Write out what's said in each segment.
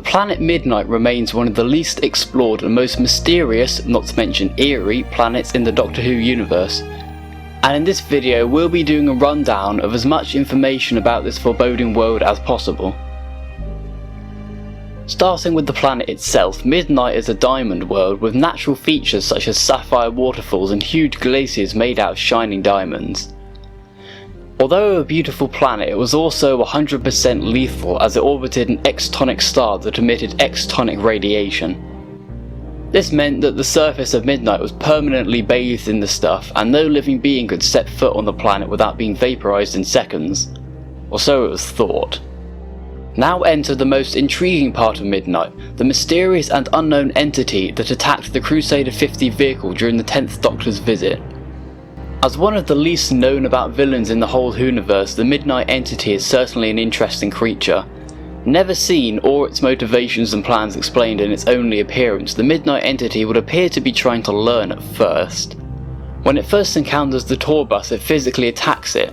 planet Midnight remains one of the least explored and most mysterious, not to mention eerie, planets in the Doctor Who universe. And in this video we'll be doing a rundown of as much information about this foreboding world as possible. Starting with the planet itself, Midnight is a diamond world with natural features such as sapphire waterfalls and huge glaciers made out of shining diamonds. Although a beautiful planet, it was also 100% lethal as it orbited an extonic star that emitted extonic radiation. This meant that the surface of Midnight was permanently bathed in the stuff and no living being could set foot on the planet without being vaporized in seconds. Or so it was thought. Now enter the most intriguing part of Midnight, the mysterious and unknown entity that attacked the Crusader 50 vehicle during the 10th Doctor's visit. As one of the least known about villains in the whole Whoniverse, the Midnight entity is certainly an interesting creature. Never seen or its motivations and plans explained in its only appearance, the Midnight entity would appear to be trying to learn at first. When it first encounters the tour bus, it physically attacks it,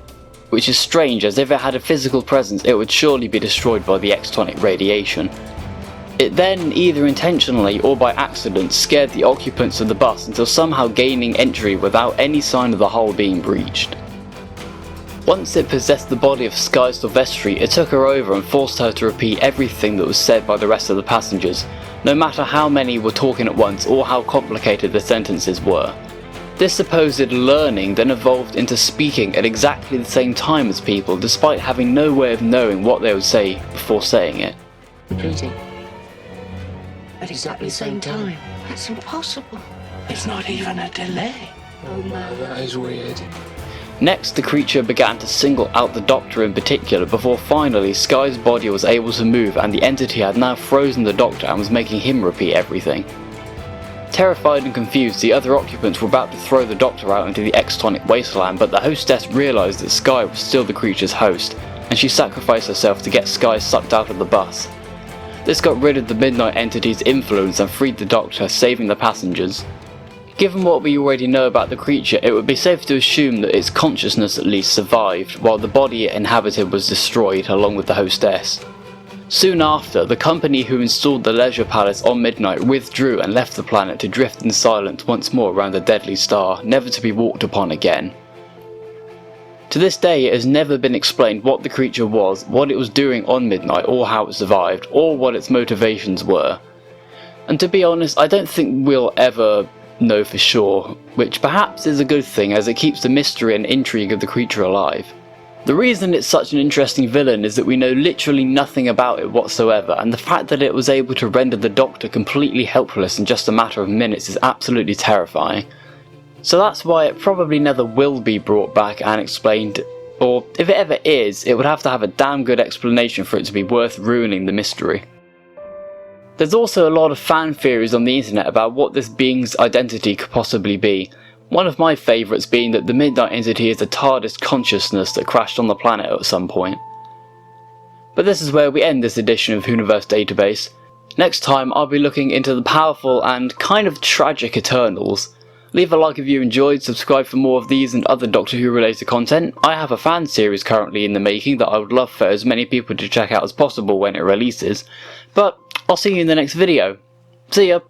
which is strange as if it had a physical presence it would surely be destroyed by the extonic radiation. It then, either intentionally or by accident, scared the occupants of the bus until somehow gaining entry without any sign of the hull being breached. Once it possessed the body of Skye Silvestri, it took her over and forced her to repeat everything that was said by the rest of the passengers, no matter how many were talking at once or how complicated the sentences were. This supposed learning then evolved into speaking at exactly the same time as people, despite having no way of knowing what they would say before saying it. Repeating. At exactly the same time. That's impossible. It's not even a delay. Oh no, that is weird. Next, the creature began to single out the Doctor in particular before finally Skye's body was able to move and the entity had now frozen the Doctor and was making him repeat everything. Terrified and confused, the other occupants were about to throw the Doctor out into the extonic wasteland, but the hostess realised that Skye was still the creature's host, and she sacrificed herself to get Skye sucked out of the bus. This got rid of the Midnight entity's influence and freed the Doctor, saving the passengers. Given what we already know about the creature, it would be safe to assume that its consciousness at least survived, while the body it inhabited was destroyed along with the hostess. Soon after, the company who installed the leisure palace on Midnight withdrew and left the planet to drift in silence once more around the deadly star, never to be walked upon again. To this day it has never been explained what the creature was, what it was doing on Midnight, or how it survived, or what its motivations were. And to be honest, I don't think we'll ever know for sure, which perhaps is a good thing as it keeps the mystery and intrigue of the creature alive. The reason it's such an interesting villain is that we know literally nothing about it whatsoever, and the fact that it was able to render the Doctor completely helpless in just a matter of minutes is absolutely terrifying. So that's why it probably never will be brought back and explained, or if it ever is, it would have to have a damn good explanation for it to be worth ruining the mystery. There's also a lot of fan theories on the internet about what this being's identity could possibly be. One of my favourites being that the Midnight entity is a TARDIS consciousness that crashed on the planet at some point. But this is where we end this edition of Whoniverse Database. Next time I'll be looking into the powerful and kind of tragic Eternals. Leave a like if you enjoyed, subscribe for more of these and other Doctor Who related content. I have a fan series currently in the making that I would love for as many people to check out as possible when it releases. But I'll see you in the next video. See ya!